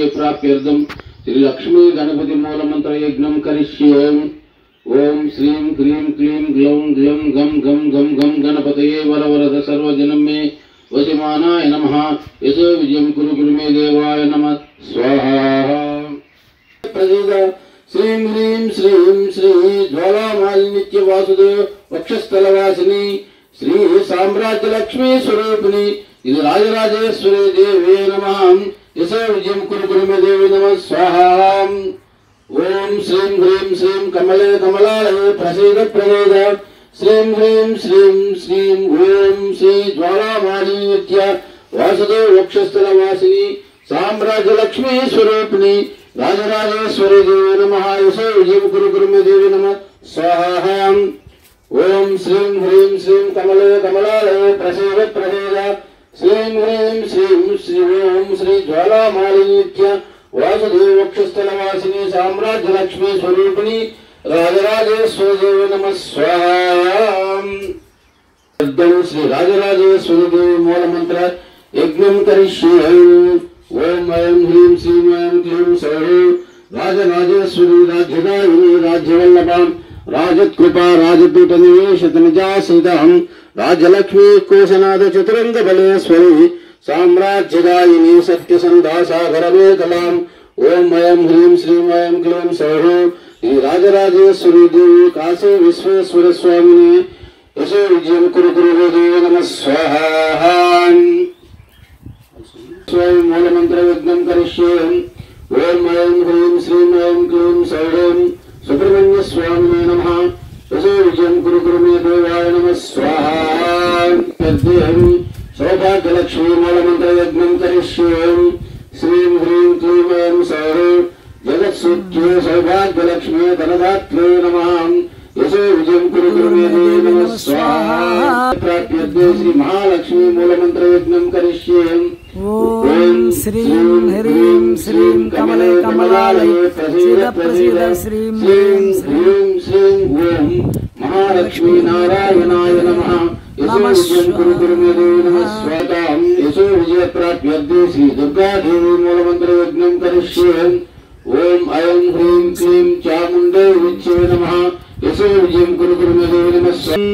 प्राप्यर्थम श्री लक्ष्मी गणपति मूल मंत्र यज्ञं करिष्ये। ओम श्रीं क्लीं क्लीं ग्लौं ग्लं गम गम गम गम गणपतये वरवरद सर्वजनं मे वशिमानाय नमः। यशो विजयं कुरु कुरु मे देवाय नमः स्वाहा। प्रसीद श्रीं ह्रीं श्रीं श्री ज्वालामालिनित्य वासुदेव वक्षस्थलवासिनी श्री साम्राज्य लक्ष्मी स्वरूपिणी इति राजराजेश्वरी देवी नमः। यशो विजयं कुरु कुरु मे देवी नमः स्वाहा। ओम श्रीं ह्रीं श्रीं कमले कमलालये प्रसीद प्रसीद श्रीं ह्रीं श्रीं श्रीं ओम श्री ज्वालामालिनित्य वासुदेव वक्षस्थलवासिनी साम्राज्य लक्ष्मी स्वरूपिणी राजराजेश्वरी देवी नमः। यशो विजयं कुरु कुरु मे देवी नमः स्वाहा। ओम श्रीं ह्रीं श्रीं कमले कमलालये प्रसीद प्रसीद श्रीं ह्रीं श्रीं श्री ओम श्री ज्वालामालिनित्य वासुदेव वक्षस्थलवासिनी साम्राज्य लक्ष्मी स्वरूपिणी राजराजेश्वरी देवी नमः स्वाहा। श्री राजराजेश्वरी देवी मूल मंत्र यज्ञं करिष्ये। ओम ऐं ह्रीं श्रीं ऐं क्लीं सौः राजराजेश्वरी राज्यदायिनी राज्यवल्लभां राजत्कृपा राजपीठ निवेशतनिजासीतां राजलक्ष्मी कोशनाद चतुरंग बलेश्वरी साम्राज्यदायिनी सत्यसंधा सागरमेकलां। ओम ऐं ह्रीं श्रीं ऐं क्लीं सौः श्री राजराजेश्वरी देवी काशी विश्वेश्वर स्वामिनी यशो विजयं कुरु कुरु मे देवी नमः स्वाहा। स्वयं मूल मंत्र यज्ञं करिष्ये। ओम ऐं ह्रीं श्रीं ऐं क्लीं सौः सुब्रह्मण्य स्वामिने नमः। यशो विजयं कुरु कुरु मे देवाय नमः स्वाहा। सौभाग्य लक्ष्मी मूल मंत्र यज्ञं करिष्ये। श्रीं ह्रीं क्लीं ऐं सौः जगत्सूत्रे सौभाग्य लक्ष्मी धनदात्रे नमः। यशो विजयं कुरु कुरु मे देवी नमः स्वाहा। प्राप्यते श्री महालक्ष्मी मूल मंत्र यज्ञं करिष्ये। ओम श्रीं ह्रीं श्रीं कमले कमलालये प्रसीद प्रसीद श्रीं ह्रीं श्रीं श्रीं ओम महालक्ष्मी नारायणाय नमः। यशो विजयं कुरु कुरु मे देवी नमः स्वाहा। यशो विजय प्राप्यते श्री दुर्गा देवी मूल मंत्र यज्ञं करिष्ये। ओम ऐं ह्रीं क्लीं चामुण्डे विच्चे नमः। यशो विजयं कुरु कुरु मे देवी नमः स्वाहा।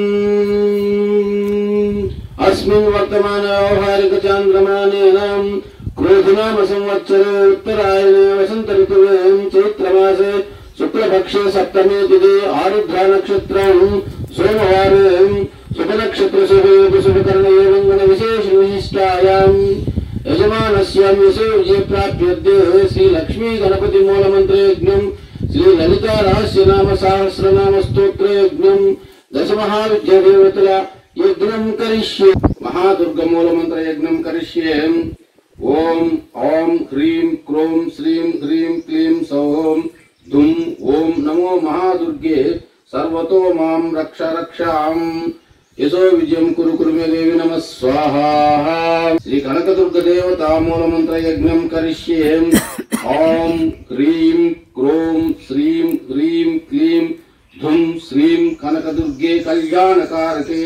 अस्मिन् वर्तमान व्यवहारिक चान्द्रमानेन क्रोधिनाम संवत्सरे उत्तरायणे वसंत ऋतुवे चैत्रमासे शुक्लपक्षे सप्तमी तिथि आरुद्रा नक्षत्रं सोमवारे शुभ नक्षत्र शुभकर्ण एवं विशेष विशिष्टायां यजमानस्यां यशो विजय प्राप्यते श्री लक्ष्मी गणपति मूल मंत्र यज्ञं श्री ललिता रहस्य नाम सहस्रनाम स्तोत्र यज्ञं दश महाविद्या देवतला यज्ञं करिष्ये। महादुर्गा मूल मंत्र यज्ञं करिष्ये। ओम ओम ह्रीं क्रों श्रीं ह्रीं क्लीं सौः धुं ओम नमो महादुर्गे सर्वतो मां रक्ष रक्षाम्। यशो विजयं कुरु कुरु मे देवी नमः स्वाहा। श्री कनकदुर्गा देवता मूल मंत्र यज्ञं करिष्ये। ओम ह्रीं क्रों श्रीं ह्रीं क्लीं धुं श्रीं कनकदुर्गे कल्याणकारके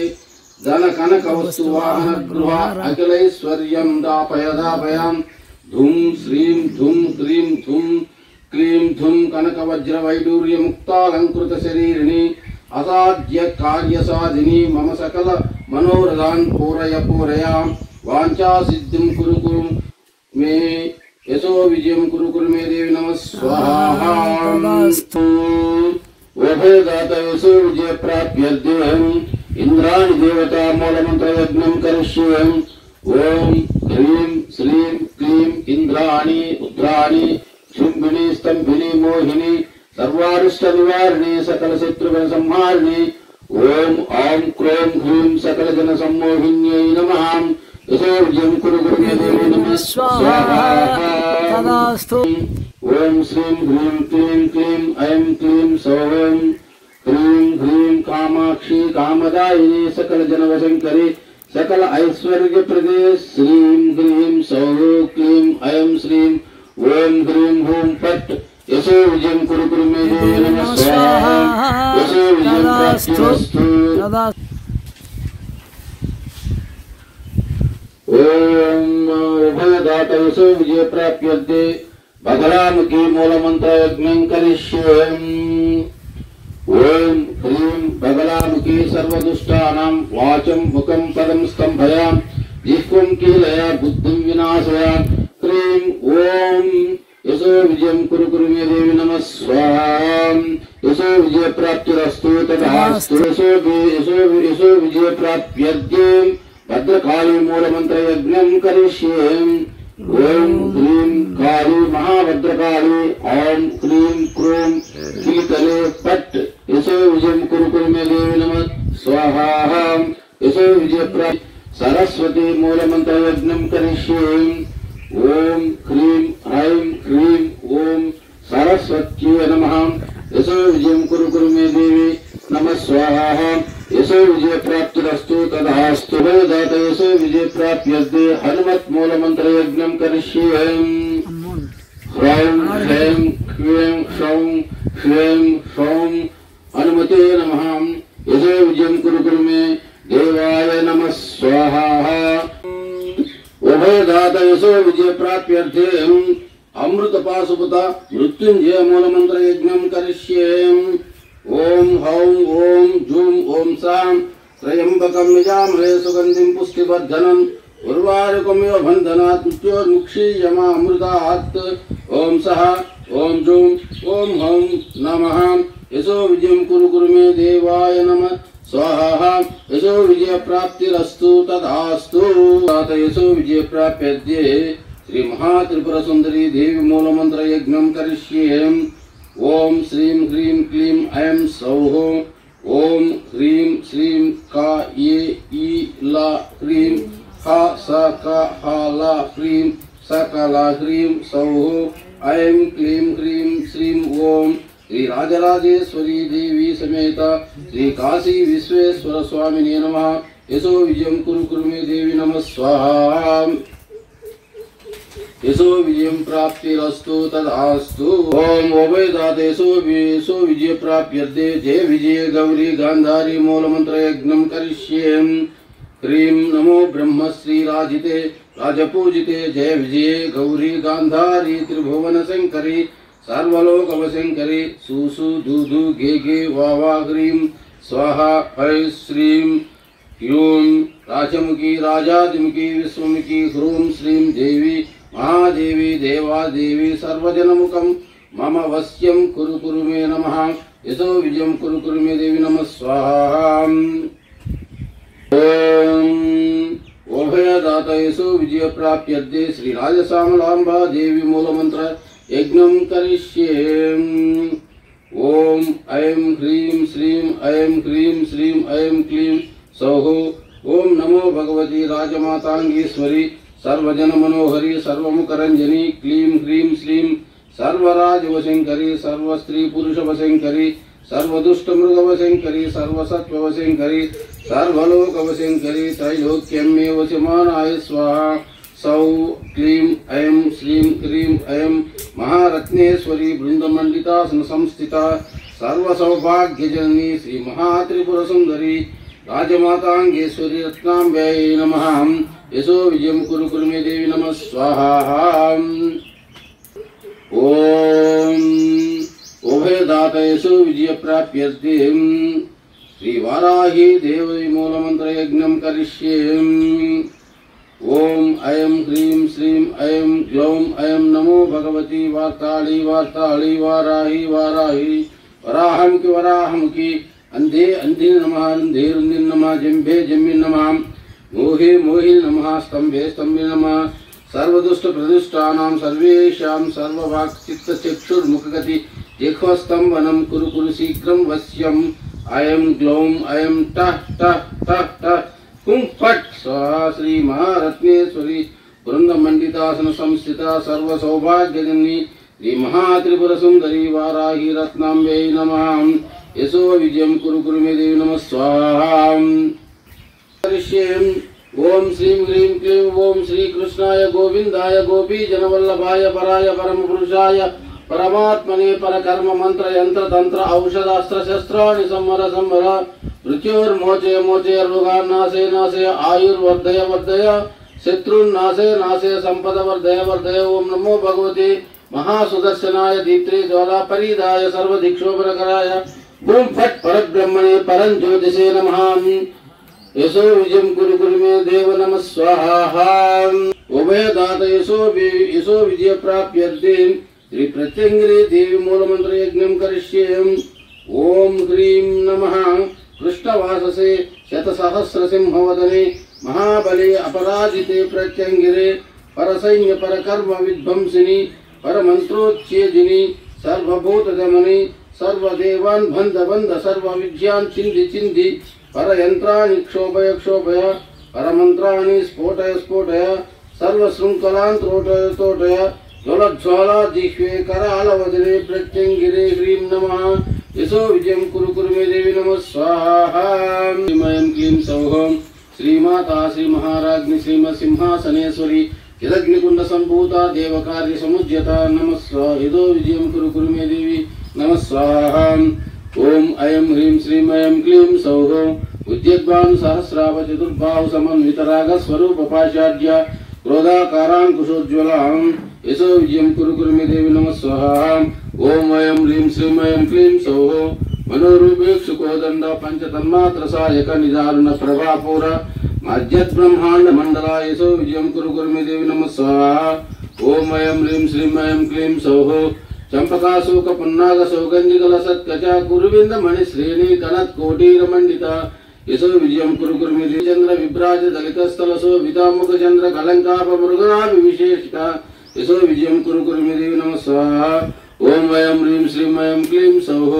धन कनक वस्तु वाहन गृह अखिलैश्वर्यं दापयां धुं श्रीं धुं ह्रीं धुं क्लीं धुं कनक वज्र वैडूर्य मुक्तालंकृत शरीरिणी असाध्य कार्य साधिनी मम सकल मनोरथान् पूरय पूरया वांछा सिद्धिं कुरु कुरु मे। यशो विजयं कुरु कुरु मे देवी नमः स्वाहा। उभयदाता यशो विजय प्राप्यते इंद्राणी देवता मूल मंत्र यज्ञं करिष्ये। ओम ह्रीं श्रीं क्लीं इंद्राणी रुद्राणी शुंभिनी स्तंभिनी मोहिनी सर्वारिष्ट निवारिणी सकल शत्रुघ्न संहारिणी। ओम ओम क्रों ह्रीं सकल जन सम्मोहिन्यै नमः। यशो विजयं कुरु कुरु मे देवी नमः स्वाहा। ओम श्रीं ह्रीं क्लीं क्लीं ऐं क्लीं सौः ह्रीं ह्रीं कामाक्षी कामदायिनी सकल जनवशंकरी सकल ऐश्वर्य प्रदे श्रीं ह्रीं सौः क्लीं ऐं श्रीं ओम ह्रीं हूं फट्। यशो विजयं कुरु कुरु मे देवी नमः स्वाहा। यशो विजयं प्राप्तिरस्तु। ओम उभयदाता यशो विजय प्राप्यते बगलामुखी मूलमन्त्रयज्ञं करिष्ये। ओम ह्रीं बगलामुखी सर्वदुष्टानां वाचं मुखं पदं स्तम्भया जिह्वं कीलया बुद्धिं विनाशया। ह्रीं ओम यशो विजयं कुरु कुरु मे देवी नमः स्वाहा। यशो विजय प्राप्तिरस्तु तथास्तु। यशो विजय प्राप्त्यर्थे भद्रकाली मूलमन्त्रयज्ञं करिष्ये। ओम ह्रीं काली महाभद्रकाली ओम ह्रीं क्रूं कीतले पट्ट यशो विजयं कुरु कुरु मे देवी नमः स्वाहा। यशो विजय प्राप्ति सरस्वती मूलमन्त्रयज्ञं करिष्ये। ओम ह्रीं ऐं ह्रीं ओम सरस्वत्यै नमः। यशो विजयं कुरु कुरु मे देवी नमः स्वाहा। यशो विजय प्राप्तिरस्तु तथास्तु। वेदात यशो विजय प्राप्त्यर्थे हनुमत् मूलमन्त्रयज्ञं करिष्ये। ह्रौं ह्रैं क्लीं क्षौं श्रीं क्षौं हनुमते नमः। यशो विजयं कुरु कुरु मे देवाय नमः स्वाहा। उभयदात यशो विजय प्राप्त्यर्थे अमृत पाशुपत मृत्युंजय मूलमन्त्रयज्ञं करिष्ये। ओम हौं ओम जूं ओम सां त्र्यंबकं यजामहे सुगंधिं पुष्टिवर्धनम् उर्वारुकमिव बन्धनात् मृत्योर्मुक्षीयमामृतात्। ओम सः ओम जूं ओम हौं नमः। यशो विजयं कुरु कुरु मे देवाय नमः स्वाहा। यशो विजय प्राप्तिरस्तु तथास्तु। यशो विजय प्राप्त्यर्थे श्री महात्रिपुर सुंदरी देवी मूलमन्त्रयज्ञं करिष्ये। ओम श्रीं ह्रीं क्लीं ऐं सौः ओम ह्रीं श्रीं का ये ई ला ह्रीं हा स का हा ला ह्रीं सकला ह्रीं सौः ऐं क्लीं ह्रीं श्रीं ओम श्री राजराजेश्वरी देवी समेत श्री काशी विश्वेश्वर स्वामिने नमः। यशो विजयं कुरु कुरु मे देवी नमः स्वाहा। यशो विजयं प्राप्तिरस्तु तथास्तु। ओम उभयदात यशो विजय प्राप्त्यर्थे जय विजय गौरी गांधारी मूलमन्त्रयज्ञं करिष्ये। ह्रीं नमो ब्रह्मश्री राजिते राजपूजिते जय विजय गौरी गांधारी त्रिभुवन शंकरी सर्वलोकवशंकरी सुसु दुदु गे गे वावा ह्रीं स्वाहा। ऐ श्रीं ह्यूं राजमुखी राजादिमुखी विश्वमुखी ह्रूं श्रीं देवी महादेवी देवादेवी सर्वजनमुखं मम वश्यं कुरु कुरु मे नमः। यशो विजयं कुरु कुरु मे देवी नमः स्वाहा। ओम उभयदात यशो विजय प्राप्त्यर्थे श्री राजश्यामलांबा देवी मूलमंत्र यज्ञं करिष्ये। ओम ऐं ह्रीं श्रीं ऐं ह्रीं श्रीं ऐं क्लीं सौः। ओम नमो भगवती राजमातांगीश्वरी सर्वजन मनोहरी सर्वमुखरंजनी क्लीं ह्रीं श्रीं सर्वराजवशंकरी सर्वस्त्री पुरुष वशंकरी सर्वदुष्टमृगवशंकरी सर्वसत्ववशंकरी सर्वलोकवशंकरी त्रैलोक्यं मे वशमानाय स्वाहा। सौ क्लीं ऐं श्रीं ह्रीं ऐं महारत्नेश्वरी बृंदमंडितासन संस्थिता सर्वसौभाग्यजननी श्री महात्रिपुर सुंदरी राजमातांगेश्वरी रत्नाम्ब्यै नमः। यशो विजयं कुरु कुरु मे देवी नमः स्वाहा। ओम उभयदात यशो विजय प्राप्त्यर्थे श्री वाराही देवी मूलमन्त्रयज्ञं करिष्ये। ओम ऐं ह्रीं श्रीं ऐं ग्लौं ऐं नमो भगवती वार्ताली वार्ताली वाराही वाराही वराहमुखी वराहमुखी अंधे अंधे नमः अंधे रुंदिन नमः जंभे जंबिन नमः मोहे मोहिल नमः स्तंभे स्तंभे नमः सर्वदुष्ट प्रदुष्टानां सर्वेषां सर्ववाक् चित्त चक्षुर्मुखगति जिह्वस्तंभनं कुरु कुरु शीघ्रं वश्यम्। ऐं ग्लौं ऐं टः टः टः टः कुं फट् स्वाहा। श्री महारत्नेश्वरी वृंदमंडितासन संस्थिता सर्वसौभाग्यजननी श्री महात्रिपुर सुंदरी वाराही रत्नाम्ब्यै नमः। यशो विजयं कुरु कुरु मे देवी नमः स्वाहा। ओम श्रीं ह्रीं क्लीं ओम श्री कृष्णाय गोविंदाय गोपी जनवल्लभाय पराय परम पुरुषाय परमात्मने परकर्म मंत्र यंत्र तंत्र औषधास्त्र शस्त्राणि संवर संवर मृत्योर्मोचय मोचय रोगान्नाशे नाशय आयुर्वर्धय वर्धय शत्रुन्नाशे नाशय संपद वर्धय वर्धय। ओम नमो भगवते महासुदर्शनाय दीप्त्रे ज्वालापरीदाय सर्वदिक्षोपरकराय ओम फट परब्रह्मणे परं ज्योतिषे नमः यशो विजयं कुरु कुरु मे देव नमः स्वाहा उभयदात यशो विजय प्राप्यर्थे श्री प्रत्यंगिरे देवी मूलमंत्र यज्ञं करिष्ये ओम ह्रीं नमः कृष्णवाससे शतसहस्रसिंहवदने महाबले अपराजिते प्रत्यंगिरे परसैन्य परकर्म विध्वंसिनी परमंत्रोच्चेदिनी सर्वभूतदमनी सर्वदेवान् बन्ध बन्ध सर्वविद्यान् चिन्धि चिन्धि परयन्त्राणि क्षोभय क्षोभय परमन्त्राणि स्फोटय स्फोटय सर्वशृङ्खलान् त्रोटय त्रोटय ज्वलज्ज्वाला जिह्वे करालवदने प्रत्यङ्गिरे ह्रीं नमः यशो विजयं कुरु कुरु मे देवी नमः स्वाहा श्रीमयं क्लीं सौः श्रीमाता श्रीमहाराज्ञी श्रीमत्सिंहासनेश्वरी यदग्निकुंड संभूता देवकार्य समुज्यता नमः स्वाहा यदो विजयं कुरु कुरु मे देवी नमः स्वाहा ओम अयं ह्रीं श्रीं अयं क्लीं सौः उद्यद्वान् सहस्राव चतुर्बाहु समन्वितराग स्वरूप पाशाढ्य क्रोधाकाराङ्कुशोज्ज्वलां यशो विजयं कुरु कुरु मे देवी नमः स्वाहा ओम अयं ह्रीं श्रीं अयं क्लीं सौः मनोरूपेक्षुकोदंड पंचतन्मात्र सहायक निदारुण प्रभापूर मज्जत् ब्रह्मांड मंडला यशो विजयं कुरु कुरु मे देवी नमः स्वाहा ओम अयं ह्रीं श्रीं अयं क्लीं सौः चंपकाशोक पुन्नाग सौगंधिकल सत्कचा कुरुविंद मणि श्रेणी गणत कोटीर मंडिता यशो विजयं कुरु कुरु मे देवी चंद्र विभ्राज दलित स्थल शोभिता मुख चंद्र कलंकाप मृगनाभि विशेषिता यशो विजयं कुरु कुरु मे देवी नमः स्वाहा ओम अयं ह्रीं श्रीं अयं क्लीं सौः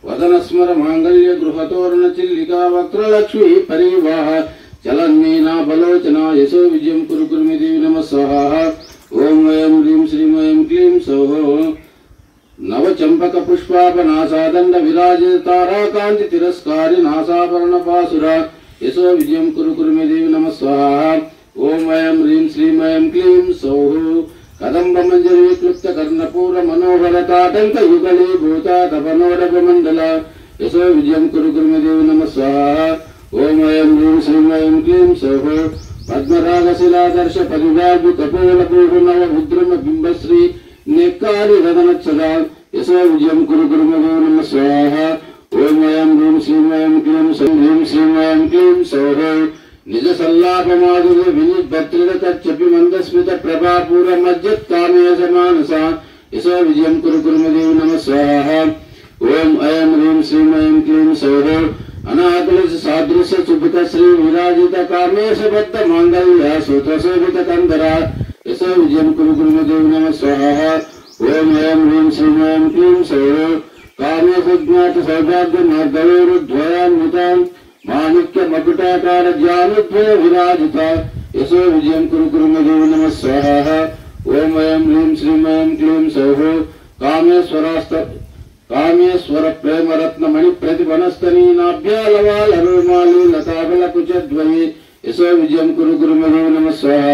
वदन स्मर मांगल्य गृहतोरण चिल्लिका वक्त्रलक्ष्मी परिवाह चलन्मीना बलोचना यशो विजयं कुरु कुरु मे देवी नमः स्वाहा ओम अयं ह्रीं श्रीं अयं क्लीं सौः नव चंपक पुष्पापनासादंड विराजित ताराकांति तिरस्कारी नासाभरण पासुरा यशो विजयं कुरु कुरु मे देवी नमः स्वाहा ओम अयं ह्रीं श्रीं अयं क्लीं सौः कदंब मंजरी क्लुप्त कर्णपूर मनोहर ताटंक युगले भूता तपनोडप मंडल यशो विजयं कुरु कुरु मे देवी नमः स्वाहा ओम अयं ह्रीं श्रीं अयं क्लीं सौः पद्मरागशिलादर्श परिवार कपोल पूर्णव मुद्रम बिंबश्री नेकारि रदनच्छदा यशो विजयं कुरु कुरु मे देवी नमः स्वाहा ओम अयं ह्रीं श्रीं अयं क्लीं सौः ह्रीं श्रीं अयं क्लीं सौः निज सल्लाप माधुर्य विनीत भद्रित तच्चपि मंदस्मित प्रभापूर मज्जत् कामेश मानसा यशो विजयं कुरु कुरु मे देवी नमः स्वाहा ओम अयं ह्रीं श्रीं अयं क्लीं सौः अनाकुल सादृश्य सुभित श्री विराजित कामेश बद्ध मांगल्य सूत्र शोभित कंदरा यशो विजयं कुरु कुरु मे देवी नमः स्वाहा ओम अयं ह्रीं श्रीं अयं क्लीं सौः कामेश ज्ञात सौभाग्य मार्गवैरुद्वयान्वितां माणिक्य मकुटाकार ज्ञानोद्भव विराजिता यशो विजयं कुरु कुरु मे देवी नमः स्वाहा ओम अयं ह्रीं श्रीं अयं क्लीं सौः कामेश्वर प्रेम रत्न मणि प्रतिभनस्तनी नाभ्यालवाल हरोमाली लताबल कुचद्वये यशो विजयं कुरु कुरु मे देवी नमः स्वाहा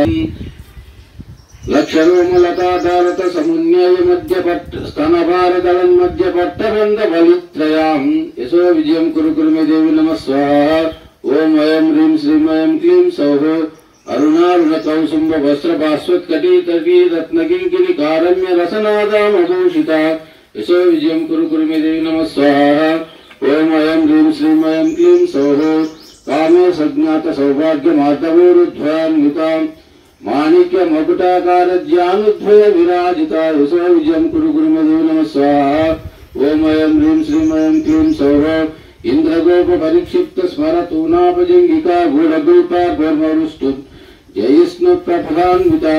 लक्षरोम लताधारत समुन्नय मध्य पट्ट स्तनभारदलं मध्य पट्टबंध बलित्रयां यशो विजयं कुरु कुरु मे देवी नमः स्वाहा ओम अयं ह्रीं श्रीं अयं क्लीं सौः अरुणारुण कौसुम्ब वस्त्र भास्वत कटी तटी रत्नकिंकिनी कारम्य रसनादामभूषिता यशो विजयं कुरु कुरु मे देवी नमः स्वाहा ओम अयं ह्रीं श्रीं अयं क्लीं सौः कामे सज्ञात सौभाग्य माधवोरुध्वयान्विता माणिक्य मकुटाकार ज्ञानोद्भव विराजिता यशो विजयं कुरु कुरु मे देवी नमः स्वाहा ओम अयं ह्रीं श्रीं अयं क्लीं सौः इंद्रगोप परिक्षिप्त स्मरतूनापजंगिका गूढ़गोपा गर्भरुष्टु जयिष्णु प्रफलान्विता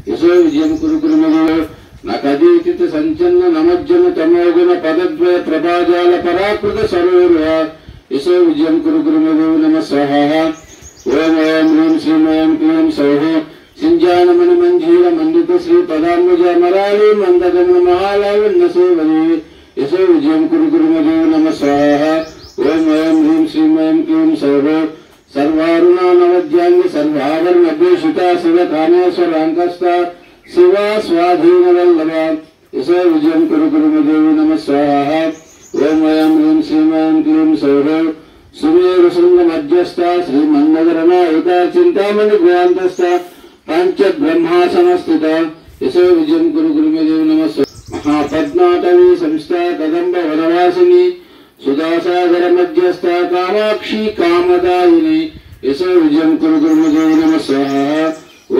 यशो विजयं कुरु कुरु मे देवी नकदीतित संचन्न नमज्जन तमोगुण पदद्वय प्रभाजाल पराकृत सरोरुह यशो विजयं कुरु कुरु मे देवी नमः स्वाहा ओम अयं ह्रीं श्रीं अयं क्लीं सौः सिंजानमणि मंजीर मंडित श्री पदाम्बुज मराली मंदगमन महालावण्य सेवने यशो विजयं कुरु कुरु मे देवी नमः स्वाहा ओम अयं ह्रीं श्रीं अयं क्लीं सौः सर्वारुणा नवद्यांग सर्वाभरण अभूषिता शिवकामेश्वराङ्कस्था शिवा स्वाधीन वल्लभा यशो विजयं कुरु कुरु मे देवी नमः स्वाहा ओम अयं ह्रीं श्रीं अयं क्लीं सौः सुमेरु शृंग मध्यस्था श्रीमन्नगर नायिका चिंतामणि गुहांतस्था पंच ब्रह्मासनस्थिता यशो विजयं कुरु गुरु मे देव नमः महापद्माटवी संस्था कदंब वनवासिनी सुधासागर मध्यस्था कामाक्षी कामदायिनी यशो विजयं कुरु गुरु मे देव नमः स्वाहा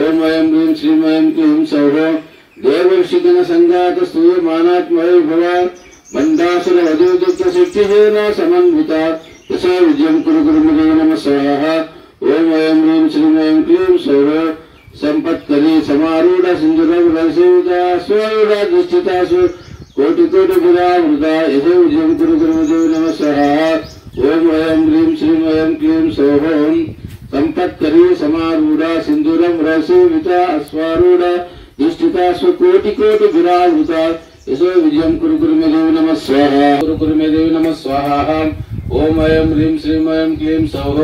ओम ऐं ह्रीं श्रीं ऐं क्लीं सौः देवर्षिगण संघात स्तूयमानात्मय भव मंदासुर वधूदुक्त सिद्धिहेन समन्विता यशो विजयं कुरु गुरु मे देव नमः स्वाहा ओम ऐं ह्रीं श्रीं ऐं क्लीं सौः संपत्करी समारूढ़ सिंधुरव रसिता स्वरूढ़ दुष्टितासु कोटि कोटि विरावृता यशो विजयं कुरु गुरु मे देव नमः स्वाहा ओम ऐं ह्रीं श्रीं ऐं क्लीं सौः संपत्करी समारूढ़ सिंधुरव रसिता स्वारूढ़ दुष्टितासु कोटि कोटि विरावृता यशो विजयं कुरु गुरु मे देव नमः स्वाहा कुरु गुरु मे देव नमः स्वाहा ओम ऐं ह्रीं श्रीं ऐं क्लीं सौः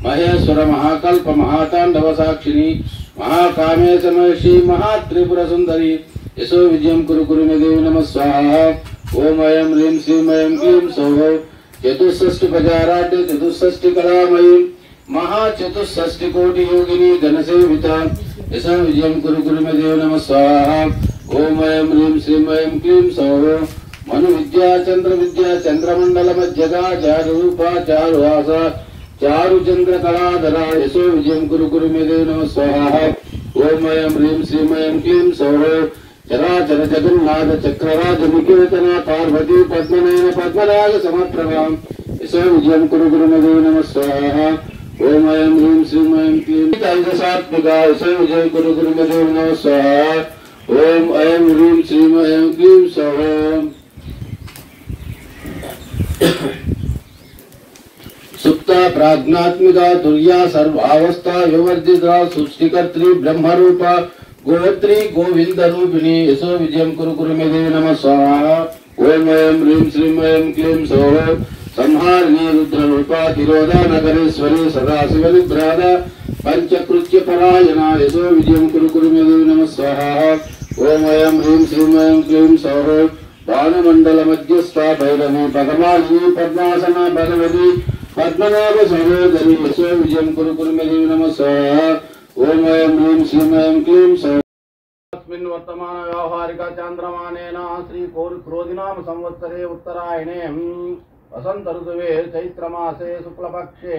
महेश्वर महाकल्प महातांडव साक्षिणी महाकामेश महर्षि महात्रिपुर सुंदरी यशो विजयं कुरु गुरु मे देव नमः स्वाहा ओम ऐं ह्रीं श्रीं ऐं क्लीं सौः चतुष्षष्टि प्रजाराध्य चतुष्षष्टि कलामयी महाचतुष्षष्टि कोटि योगिनी घनसेविता यशो विजयं कुरु गुरु मे देव नमः स्वाहा ओम ऐं ह्रीं श्रीं ऐं क्लीं सौः मनु विद्या चंद्रमंडल मध्यगा चारुरूपा चारुहासा चारु चंद्र कलाधरा यशो विजयं कुरु गुरु मे देव नमः स्वाहा ओम ऐं ह्रीं श्रीं ऐं क्लीं सौः चराचर जगन्नाथ चक्रराज निकेतना पार्वती पद्मनयन पद्मनाग समप्रभा यशो विजयं कुरु गुरु मे देव नमः स्वाहा ओम ऐं ह्रीं श्रीं ऐं क्लीं तैजसात्मिका यशो विजयं कुरु गुरु मे देव नमः स्वाहा ओम ऐं ह्रीं श्रीं ऐं क्लीं सौः सुप्ता प्राज्ञात्मिका तुर्या सर्वावस्था विवर्जिता सृष्टिकर्त्री ब्रह्मरूपा गोत्री गोविंद रूपिणी यशो विजयं कुरु गुरु मे देव नमः स्वाहा ओम ऐं ह्रीं श्रीं ऐं क्लीं सौः संहारिणी रुद्ररूपा तिरोधा नगरेश्वरी सदाशिव निभ्राता पंचकृत्य परायणा यशो विजयं कुरु गुरु मे देव नमः स्वाहा ओम ऐं ह्रीं श्रीं ऐं क्लीं सौः भानुमंडल मध्यस्था भैरवी पद्मालिनी पद्मासना भगवती पद्मनाभ सहोदरी यशो विजयं कुरु गुरु मे देव नमः स्वाहा ओम ऐं ह्रीं श्रीं ऐं क्लीं सौः अस्मिन् वर्तमान व्यावहारिक चांद्रमानेन श्री क्रोधिनाम संवत्सरे उत्तरायणे वसंत ऋतुवे चैत्रमासे शुक्लपक्षे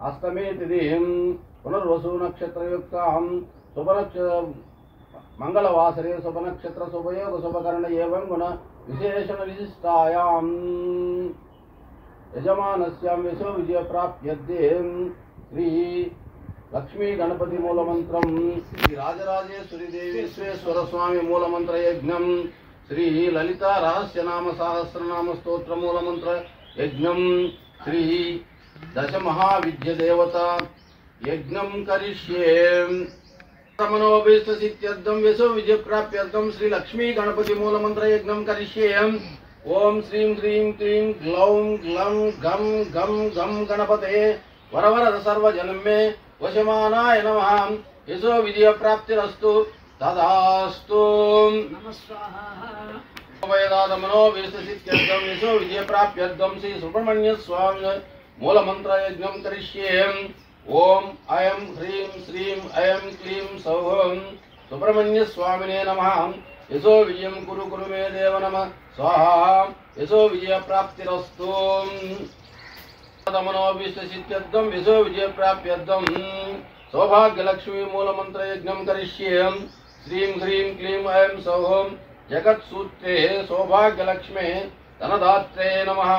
अष्टमी तिथिं पुनर्वसु नक्षत्रयुक्तां शुभनक्षत्र मंगलवासरे शुभनक्षत्र शुभयोग शुभकर्ण एवं गुण विशेषण विशिष्टायां यजमानस्यां यशो विजय प्राप्यते श्री लक्ष्मी गणपति मूलमंत्रं श्री राजराजेश्वरी देवी विश्वेश्वर स्वामी मूलमंत्र यज्ञं श्री ललिता रहस्य नाम सहस्रनाम स्तोत्र मूलमंत्र यज्ञं श्री दश महाविद्य देवता यज्ञं करिष्ये मनोभीष्ट सिद्ध्यर्थं यशो विजय प्राप्त्यर्थं श्री लक्ष्मी गणपति मूलमंत्र यज्ञं करिष्ये ओम श्रीं ह्रीं क्लीं ग्लौं ग्लं गं गं गं गणपते वरवरद सर्वजनं मे वशमानाय नमः यशो विजय प्राप्तिरस्तु तदास्तु नमः स्वाहा वेदाद मनोभीष्ट सिद्ध्यर्थं यशो विजय प्राप्त्यर्थं श्री सुब्रह्मण्य स्वामी मूलमंत्र यज्ञं करिष्ये ओम ऐं ह्रीं श्रीं ऐं क्लीं सौः सुब्रह्मण्य स्वामिने नमः यशो विजयं कुरु गुरु मे देव नमः स्वाहा यशो विजय प्राप्तिरस्तु मनोभीष्ट सिद्ध्यर्थं यशो विजय प्राप्त्यर्थं सौभाग्य लक्ष्मी मूलमंत्र यज्ञं करिष्ये श्रीं ह्रीं क्लीं ऐं सौः जगत्सूत्रे सौभाग्य लक्ष्मे धनदात्रे नमः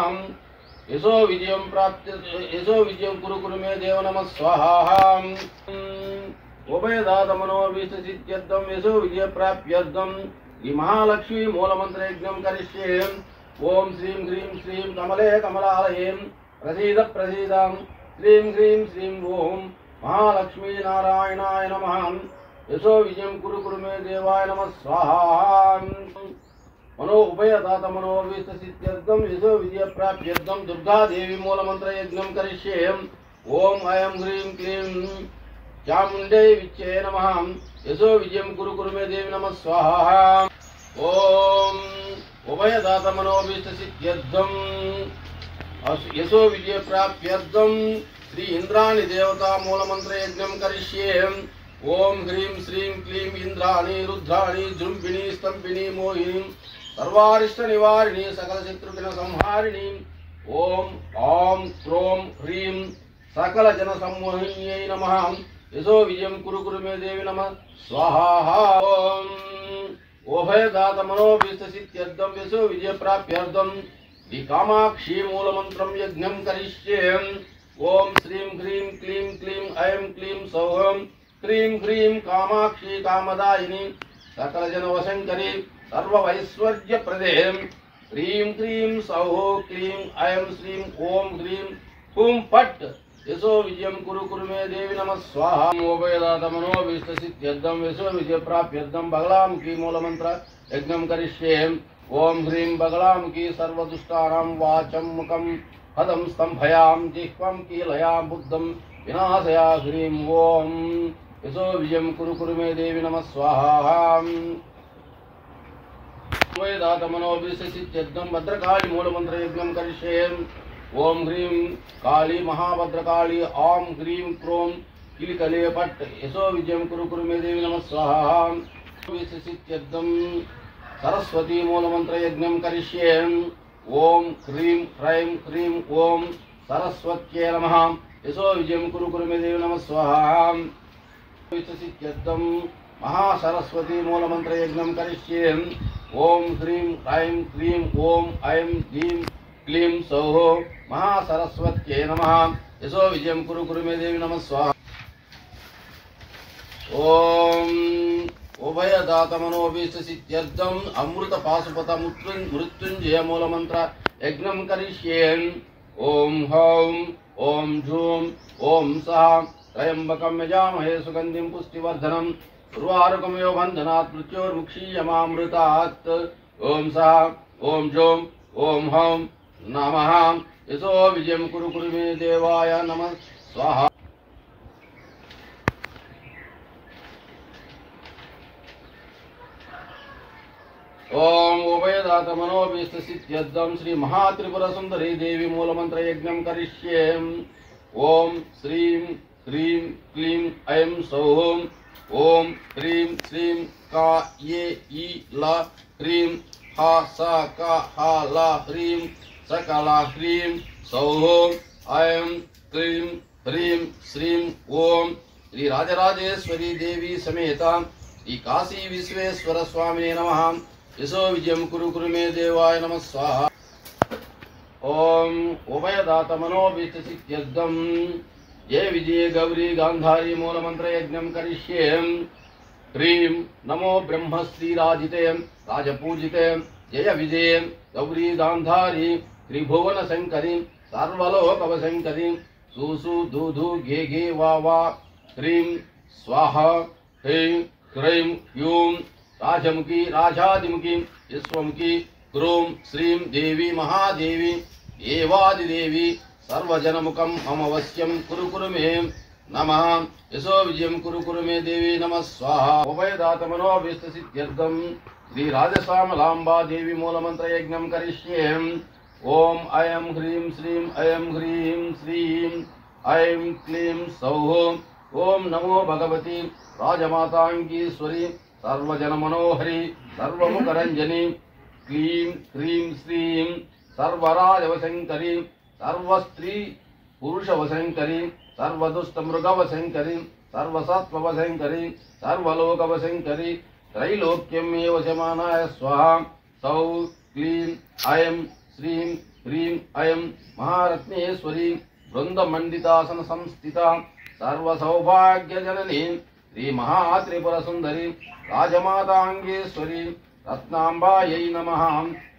यशो विजयं कुरु गुरु मे देव नमः स्वाहा उभयदात मनोभीष्ट सिद्ध्यर्थं यशो विजय प्राप्त्यर्थं श्री महालक्ष्मी मूलमंत्र यज्ञं करिष्ये ओम श्रीं ह्रीं श्रीं कमले कमलालये प्रसीद प्रसीद श्रीं ह्रीं श्रीं ओम महालक्ष्मी नारायणाय नमः यशो विजयं कुरु गुरु मे देवाय नमः स्वाहा मनो उभयदात मनोभीष्ट सिद्ध्यर्थं यशो विजय प्राप्त्यर्थं दुर्गा देवी मूलमंत्र यज्ञं करिष्ये ओम ऐं ह्रीं क्लीं चामुंडे विच्चे नमः यशो विजयं कुरु गुरु मे देवी नमः स्वाहा ओम उभयदात मनोभीष्ट सिद्ध्यर्थं यशो विजय प्राप्त्यर्थं श्री इंद्राणी देवता मूलमंत्र यज्ञं करिष्ये ओम ह्रीं श्रीं क्लीं इंद्राणी रुद्राणी जृंभिणी स्तंभिनी मोहिनी सर्वारिष्ट निवारिणी सकल शत्रुघ्न संहारिणी ओम ओम क्रोम ह्रीं सकल जन सम्मोहिन्यै नमः यशो विजयं कुरु कुरु मे देवी नमः स्वाहा ओम उभयदात मनोभीष्टसिद्ध्यर्थं यशो विजय प्राप्त्यर्थं दी कामाक्षी मूलमन्त्रं यज्ञं करिष्ये ओम श्रीं ह्रीं क्लीं क्लीं ऐं क्लीं सौः क्रीं ह्रीं कामाक्षी कामदायिनी सकल जनवशंकरी सर्वैश्वर्यप्रदे ह्रीं क्लीं सौः क्लीं ऐं श्रीं ओम ह्रीं हुं फट् यशो विजयं कुरु कुरु मे देवी नमः स्वाहा उभयदात मनोभीष्टसिद्ध्यर्थं यशो विजय प्राप्त्यर्थं बगलामुखी मूलमन्त्र यज्ञं करिष्ये ओम ह्रीं बगलामुखी सर्वदुष्टानां वाचं मुखं पदं स्तंभयां जिह्वं कीलयां बुद्धं विनाशया ह्रीं ओम यशो विजयं कुरु कुरु मे देवी नमः स्वाहा वेदात मनोभीष्टसिद्ध्यर्थं भद्रकाली मूलमंत्र यज्ञं करिष्ये ओम ह्रीं काली महाभद्रकाली ओम ह्रीं क्रों किलकले पट् यशो विजयं कुरु कुरु मे देवी नमः स्वाहा भीष्टसिद्ध्यर्थं सरस्वती मूलमंत्र यज्ञं करिष्ये ओम ह्रीं ह्रैं ह्रीं ओम सरस्वत्यै नमः यशो विजयं कुरु कुरु मे देवी नमः स्वाहा भीष्टसिद्ध्यर्थं महासरस्वती मूलमंत्र यज्ञं करिष्ये ओम ह्रीं ह्रैं ह्रीं ओम ऐं ह्रीं क्लीं सौः महासरस्वत्यै नमः यशो विजयं कुरु कुरु मे देवी नमः स्वाहा ओम उभयदात मनोभीष्टसिद्ध्यर्थं अमृत पाशुपत मृत्युंजय मूलमंत्र यज्ञं करिष्ये ओम हौं ओम झूं ओम सः त्र्यंबकं यजामहे सुगंधिं पुष्टिवर्धनम् उर्वारुकमिव बन्धनात् मृत्योर्मुक्षीयमामृतात् ओम सः ओम झूं ओम हौं नमः यशो विजयं कुरु कुरु मे देवाय नमः स्वाहा ओम उभयदात मनोभीष्टसिद्ध्यर्थं श्री महात्रिपुर सुंदरी देवी मूलमंत्र यज्ञं करिष्ये ओम श्रीं ह्रीं क्लीं ऐं सौः ओम ह्रीं श्रीं का ये ई ला ह्रीं हा सा का हा ला ह्रीं सकला ह्रीं सौः ऐं क्लीं ह्रीं श्रीं ओम श्री राजराजेश्वरी देवी समेता श्री काशी विश्वेश्वर स्वामिने नमः यशो विजयं कुरु कुरु मे देवाय नमः स्वाहा ओम उभयदात मनोभीष्टसिद्ध्यर्थं ये विजय गौरी गांधारी मूलमंत्र यज्ञं करिष्ये ह्रीं नमो ब्रह्मश्री राजिते राजपूजिते जय विजय गौरी गांधारी त्रिभुवन शंकरी सर्वलोकवशंकरी सुसु दुधु गे गे वा वा ह्रीं स्वाहा ह्रीं ह्रीं यूं राजमुखी राजादिमुखी विश्वमुखी क्रों श्रीं देवी महादेवी देवादिदेवी सर्वजनमुखं मम वश्यं कुरु कुरु मे नमः यशो विजयं कुरु कुरु मे देवी नमः स्वाहा उभयदात मनोभीष्टसिद्ध्यर्थं श्री राजश्यामलाम्बा देवी मूलमंत्र यज्ञं करिष्ये ओम ऐं ह्रीं श्रीं ऐं ह्रीं श्रीं ऐं क्लीं सौः ओम नमो भगवती राजमातांगीश्वरी सर्वजन मनोहरी सर्वमुखरंजनी क्लीं ह्रीं श्रीं सर्वराजवशंकरी सर्वस्त्री पुरुषवशंकरी सर्वदुष्टमृगवशंकरी सर्वसत्त्ववशंकरी सर्वलोकवशंकरी त्रैलोक्यमेव शमानाय स्वाहा सौ क्लीं ऐं श्रीं ह्रीं ऐं महारत्नेश्वरी वृंदमंडितासन संस्थिता सर्वसौभाग्यजननी श्री महात्रिपुर सुंदरी राजमातांगेश्वरी रत्नांबायै नमः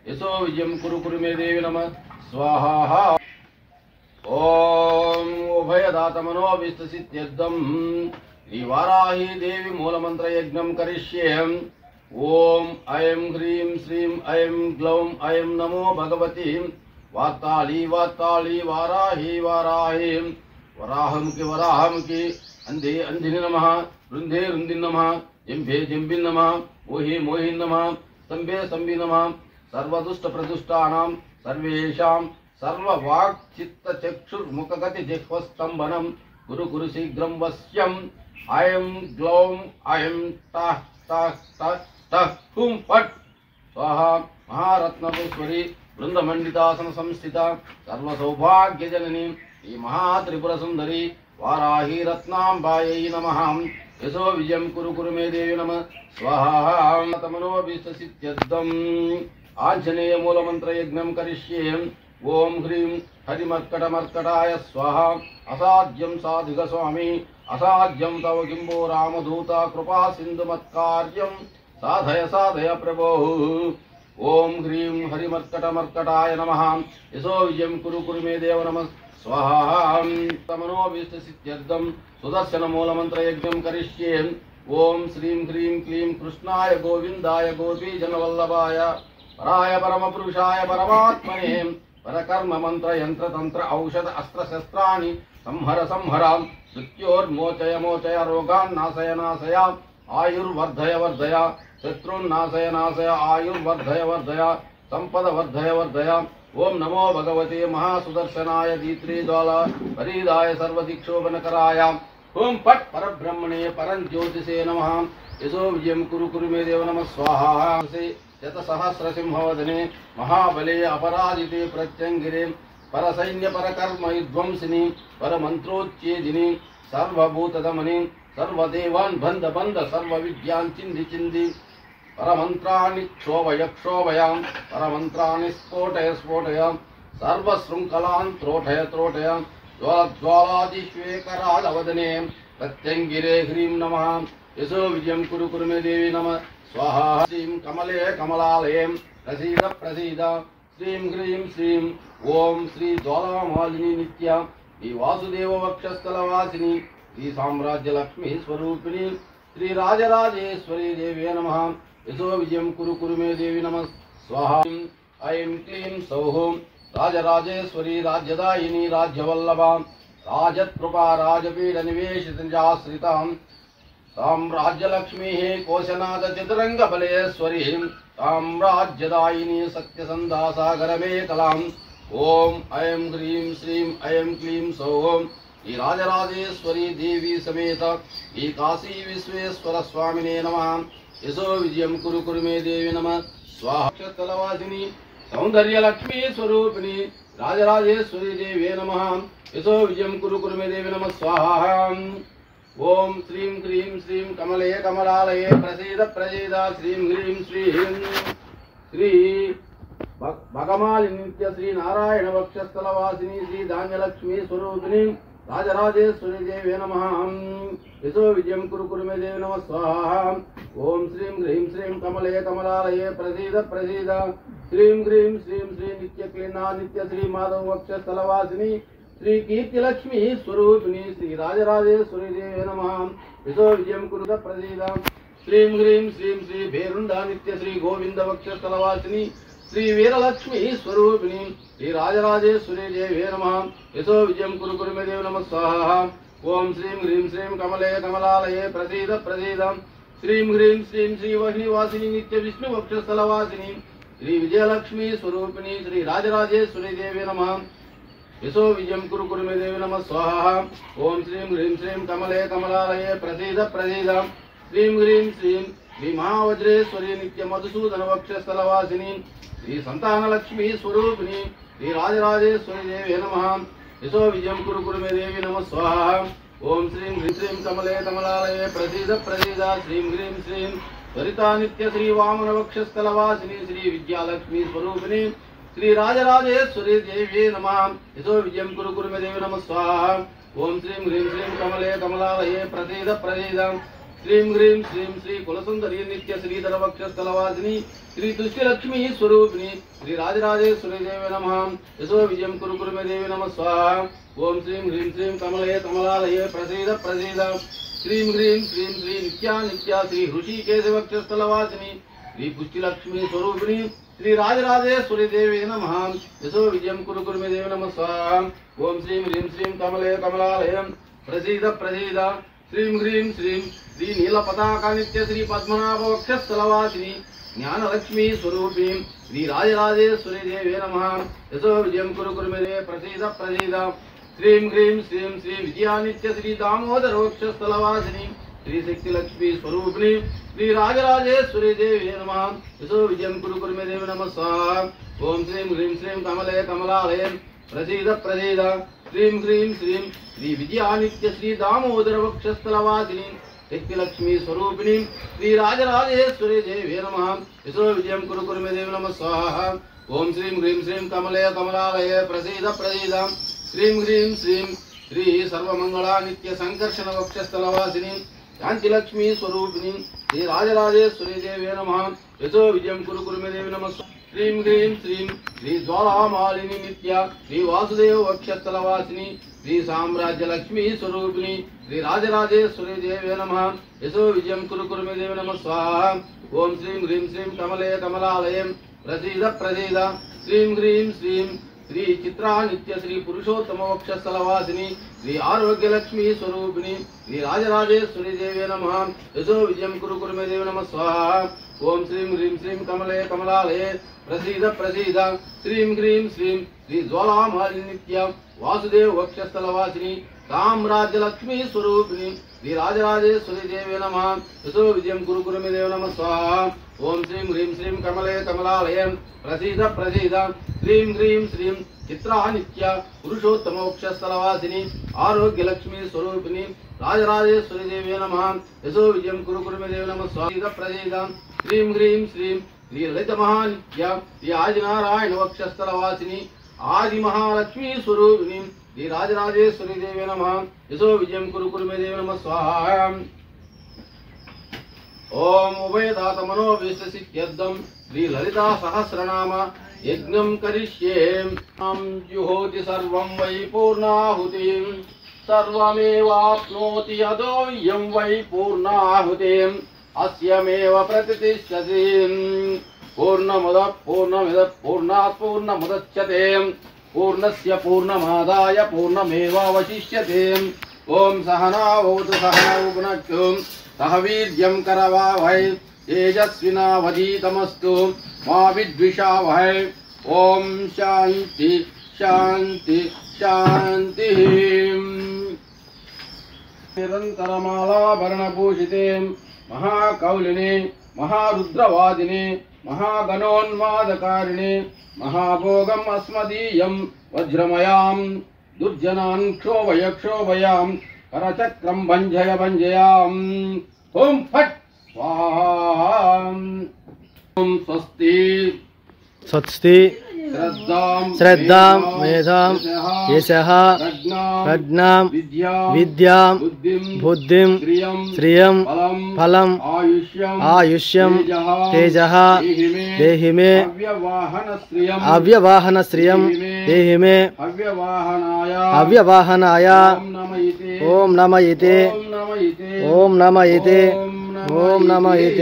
यशो विजयं कुरु कुरु मे देवी नमः स्वाहा ओम उभयदात मनोभीष्टसिद्ध्यर्थं श्री वाराही देवी मूलमंत्र यज्ञं करिष्ये ओम ऐं ह्रीं श्रीं ऐं ग्लौं ऐं नमो भगवती वाताली वाताली वाराही वाराही वराहमुखी वराहमुखी अंधे अंधिनि नमः वृंदे वृंदि नमः जंभे जंबि नमः मोहि मोहि नमः स्तंभे स्तंभि नमः सर्वदुष्ट प्रदुष्टानां सर्वेषां सर्ववाक् चित्त चक्षुर्मुखगति जिह्वस्तंभनं गुरु गुरु शीघ्रं वश्यं ఐం గ్లౌం ఐం టః టః టః టః హుం ఫట్ స్వాహా. మహారత్నపుష్పరి బృందమండితాసన సంస్థిత సర్వ సౌభాగ్య జనని ఈ మహాత్రిపుర సుందరి వారాహి రత్నాంబాయై నమః. యశో విజయం కురు కురు మే దేవి నమ స్వాహా. తమనోభిష్టసిద్ధ్యర్థం ఆంజనేయ మూలమంత్ర యజ్ఞం కరిష్యే. ఓం హ్రీం హరిమర్కటమర్కటాయ స్వాహ. అసాధ్యం సాధిక స్వామి అసాధ్యం తవ కింబో రామదూత కృపా సింధు మత్కార్యం సాధయ సాధయ ప్రభో. ఓం హ్రీం హరిమర్కటమర్కటాయ నమః. యశో విజయం కురు కురు మే దేవ నమ స్వాహా. తమనోభిష్టసిద్ధ్యర్థం సుదర్శన మూలమంత్ర యజ్ఞం కరిష్యే. ఓం శ్రీం హ్రీం క్లీం కృష్ణాయ గోవిందాయ గోపీజనవల్లభాయ పరాయ పరమపురుషాయ పరమాత్మనే పరకర్మ మంత్ర యంత్ర తంత్ర ఔషధ అస్త్ర శస్త్రాణి సంహర సంహర. మృత్యోర్మోచయ మోచయ రోగాన్నాశయ నాశయ ఆయుర్వర్ధయ వర్ధయ. శత్రున్నాశయ నాశయ ఆయుర్వర్ధయ వర్ధయ. సంపద వర్ధయ వర్ధయ. ఓం నమో భగవతే మహాసుదర్శనాయ దీత్రే జ్వాల పరీదాయ సర్వదిక్షోభనకరాయ. ఓం పట్ పరబ్రహ్మణే పరంజ్యోతిషే నమః. యశో విజయం కురు కురు మే దేవ నమ స్వాహా. శతసహస్రసింహవదనే మహాబలే అపరాజితే ప్రత్యంగిరే పరసైన్య పరకర్మ విధ్వంసిని పరమంత్రోచ్ఛేదిని సర్వభూతదమని సర్వదేవాన్ బంధ బంధ సర్వ విద్యాన్ చింది చింది పరమంత్రాన్ని క్షోభయ క్షోభయ పరమంత్రాన్ని స్ఫోటయ స్ఫోటయ సర్వశృంఖలాన్ త్రోటయ త్రోటయ జ్వాలాదిశ్వేకరాళవదనే ప్రత్యంగిరే హ్రీం నమః. యశో విజయం కురు కురు మే దేవి నమ స్వాహా. శ్రీం కమలే కమలాలయం ప్రసీద ప్రసీద. శ్రీం హ్రీం శ్రీం ఓం శ్రీ జ్వాలామాలిని నిత్య శ్రీ వాసుదేవ వక్షస్థలవాసిని శ్రీ సామ్రాజ్య లక్ష్మీ స్వరూపిణి శ్రీ రాజరాజేశ్వరీ దేవే నమః. యశో విజయం కురు కురు మే దేవి నమ స్వాహా. ఐం క్లీం సౌః రాజరాజేశ్వరీ రాజ్యదాయిని రాజ్యవల్లభ రాజత్కృపా రాజపీఠ నివేశితాశ్రితాం సామ్రాజ్యలక్ష్మీ కోశనాథ చతురంగ బలేశ్వరీ సామ్రాజ్యదాయిని సత్యసంధాసాగరమేకలాం. ఓం ఐం హ్రీం శ్రీం ఐం క్లీం సౌః ఈ రాజరాజేశ్వరీ దేవి సమేత ఈ కాశీ విశ్వేశ్వర స్వామినే నమః. యశో విజయం కురు కురు మే దేవి నమ స్వాహా. స్థలవాసిని సౌందర్య లక్ష్మీ స్వరూపిణి రాజరాజేశ్వరీ దేవే నమః. యశో విజయం కురు కురు మే దేవి నమ స్వాహా. ఓం శ్రీం హ్రీం శ్రీం కమలే కమలాలయే ప్రసీద ప్రసీద. శ్రీం హ్రీం శ్రీం శ్రీ భగమాలి నిత్య శ్రీ నారాయణ వక్షస్థలవాసిని శ్రీ ధాన్యలక్ష్మీ స్వరూపిణి రాజరాజేశ్వరీ దేవే నమః. యశో విజయం కురు కురు మే దేవి నమ స్వాహా. ఓం శ్రీం హ్రీం శ్రీం కమలే కమలాలయే ప్రసీద ప్రసీద. శ్రీం హ్రీం శ్రీం శ్రీ నిత్య క్లీనా నిత్య శ్రీ మాధవ వక్షస్థలవాసిని శ్రీ కీర్తిలక్ష్మీ స్వరూపిణి శ్రీ రాజరాజేశ్వరీ దేవే నమః. యశో విజయం కురు ప్రసీద. శ్రీం హ్రీం శ్రీం శ్రీ భేరుండా నిత్య శ్రీ గోవింద వక్షస్థలవాసిని శ్రీ వీరలక్ష్మీ స్వరూపిణి శ్రీ రాజరాజేశ్వరీ దేవే నమః. యశో విజయం కురు కురు మే దేవి నమ స్వాహా. ఓం శ్రీం హ్రీం శ్రీం కమలే కమలాలయే ప్రసీద ప్రసీద. శ్రీం హ్రీం శ్రీం శ్రీ వహ్నివాసిని నిత్య విష్ణు వక్షస్థలవాసిని శ్రీ విజయలక్ష్మీ స్వరూపిణి శ్రీ రాజరాజేశ్వరీ దేవే నమః. యశో విజయం కురు కురు మే దేవి నమ స్వాహా. ఓం శ్రీం హ్రీం శ్రీం కమలే కమలాలయే ప్రసీద ప్రసీద. శ్రీం హ్రీం శ్రీం శ్రీ మహావజ్రేశ్వరీ నిత్య మధుసూదన వక్షస్థలవాసిని శ్రీ సంతానలక్ష్మీ స్వరూపిణి శ్రీ రాజరాజేశ్వరీ దేవే నమః. యశో విజయం కురు కురు మే దేవి నమ స్వాహా. ఓం శ్రీం హ్రీం శ్రీం కమలే కమలాలయే ప్రసీద ప్రసీద. శ్రీం హ్రీం శ్రీం త్వరితా నిత్య శ్రీ వామన వక్షస్థలవాసిని శ్రీ విద్యాలక్ష్మీ స్వరూపిణి శ్రీ రాజరాజేశ్వరీ దేవే నమః. యశో విజయం కురు కురు మే దేవి నమ స్వాహా. ఓం శ్రీం హ్రీం శ్రీం కమలే కమలాలయే ప్రసీద ప్రసీద. శ్రీం హ్రీం శ్రీం శ్రీ కులసుందరీ నిత్య శ్రీధర వక్షస్థలవాసిని శ్రీ దుష్టిలక్ష్మీ స్వరూపిణి శ్రీ రాజరాజేశ్వరీ దేవే నమః. యశో విజయం కురు కురు మే దేవి నమ స్వాహా. ఓం శ్రీం హ్రీం శ్రీం కమలే కమలాలయే ప్రసీద ప్రసీద. శ్రీం హ్రీం శ్రీం శ్రీ నిత్యా నిత్య శ్రీ హృషికేశ వక్షస్థలవాసిని శ్రీ పుష్టిలక్ష్మీ స్వరూపిణి శ్రీ రాజరాజేశ్వరీ దేవే నమః. యశో విజయం కురు కురు మే దేవి నమ స్వాహా. ఓం శ్రీం హ్రీం శ్రీం కమలే కమలాలయం ప్రసీద ప్రసీద. శ్రీం హ్రీం శ్రీం శ్రీ నీల పతాకా నిత్య శ్రీ పద్మనాభ వక్షస్థలవాసిని జ్ఞానలక్ష్మీ స్వరూపిణి శ్రీ రాజరాజేశ్వరీ దేవే నమః. యశో విజయం కురు కురు మే దేవి ప్రసీద ప్రసీద. శ్రీం హ్రీం శ్రీం శ్రీ విద్యానిత్య శ్రీ దామోదరోక్షస్థలవాసిని శ్రీ శక్తి లక్ష్మీ స్వరూపిణి శ్రీ రాజరాజేశ్వరి దేవి నమః యశో విజయం కురు కుర్మే దేవి నమః స్వాహా ఓం శ్రీం హ్రీం శ్రీం కమలే కమలాలయం ప్రసీద ప్రసీద శ్రీం హ్రీం శ్రీం శ్రీ విద్యానిత్య శ్రీ దామోదరవక్షస్థలవాసిని శక్తి లక్ష్మీ స్వరూపిణి శ్రీ రాజరాజేశ్వరి దేవి నమః యశో విజయం కురు కుర్మే దేవి నమః స్వాహా ఓం శ్రీం హ్రీం శ్రీం కమలే కమలాలయ ప్రసీద ప్రసీద శ్రీం హ్రీం శ్రీం శ్రీ సర్వమంగళా నిత్య సంకర్షణ వక్షస్థలవాసిని శాంతి లక్ష్మీ స్వరూపిణి శ్రీ రాజరాజేశ్వరి దేవి నమః యశో విజయం కురు కుర్మే దేవి నమః శ్రీం హ్రీం శ్రీం శ్రీ జ్వాలామాలిని నిత్య శ్రీ వాసుదేవ వక్షస్థలవాసిని శ్రీ సామ్రాజ్య లక్ష్మీ స్వరూపిణి శ్రీ రాజరాజేశ్వరి దేవి నమః యశో విజయం కురు కుర్మే దేవి నమః స్వాహా ఓం శ్రీం హ్రీం శ్రీం కమలే కమలాలయం ప్రసీద ప్రసీద శ్రీం హ్రీం శ్రీం శ్రీ చిత్రా నిత్య శ్రీ పురుషోత్తమ వక్షస్థలవాసిని శ్రీ ఆరోగ్య లక్ష్మీ స్వరూపిణి శ్రీ రాజరాజేశ్వరి దేవి నమః యశో విజయం కురు కుర్మే దేవి నమః స్వాహా ఓం శ్రీం హ్రీం శ్రీం కమలే కమలాలయే ప్రసీద ప్రసీద శ్రీం హ్రీం శ్రీం శ్రీ జ్వాలామాలి నిత్య వాసుదేవ వక్షస్థలవాసిని సామ్రాజ్య లక్ష్మీ స్వరూపిణి శ్రీ రాజరాజేశ్వరి దేవి నమః యశో విజయం కురు కుర్మే దేవి నమః స్వాహా ఓం శ్రీం హ్రీం శ్రీం కమలే కమలాలయం ప్రసీద ప్రసీద శ్రీం హ్రీం శ్రీం చిత్రా నిత్య పురుషోత్తమ వక్షస్థలవాసిని ఆరోగ్య లక్ష్మీ స్వరూపిణి రాజరాజేశ్వరి దేవి నమః యశో విజయం కురు కుర్మే దేవి నమః స్వాహా ప్రసీద శ్రీం హ్రీం శ్రీం శ్రీ లలిత మహానిత్య శ్రీ ఆదినారాయణ వక్షస్థలవాసిని ఆది మహాలక్ష్మీ స్వరూపిణి శ్రీ రాజరాజేశ్వరి దేవి నమః యశో విజయం కురు కుర్మే దేవి నమః స్వాహా ఓం ఉభయదాత మనోవిశ్వసిత్యర్థం శ్రీ లలితా సహస్రనామ యజ్ఞం కరిష్యే జుహోతి సర్వం వై పూర్ణాహుతిం సర్వమేవాప్నోతి యదోయం వై పూర్ణాహుతిం అస్యమేవ ప్రతిష్ఠతి పూర్ణముద పూర్ణమిద పూర్ణాత్ పూర్ణముదచ్యతే పూర్ణస్య పూర్ణమాదాయ పూర్ణమేవావశిష్యతే ఓం సహనావతు సహనౌ భునక్తు సహ వీర్యం కరవావహై తేజస్వినావధీతమస్తు మా విద్విషావహై ఓం శాంతి శాంతి శాంతి నిరంతరమాలాభరణభూషితే మహాకౌలిని మహారుద్రవాదిని మహాగణోన్మాదకారిణి మహాభోగం అస్మదీయం వజ్రమయాం దుర్జనాన్ క్షోభయ క్షోభయాం కరచక్రం భంజయ భంజయాం ఓం ఫట్ స్వాహా ఓం స్వస్తి స్వస్తి శ్రద్ధాం మేధాం యశః ప్రజ్ఞాం విద్యాం బుద్ధిం శ్రియం ఫలం ఆయుష్యం తేజః దేహి మే అవ్యవాహన శ్రియం దేహి మే అవ్యవాహనాయ ఓం నమ ఇతే ఓం నమ ఇతే ఓం నమ ఇతే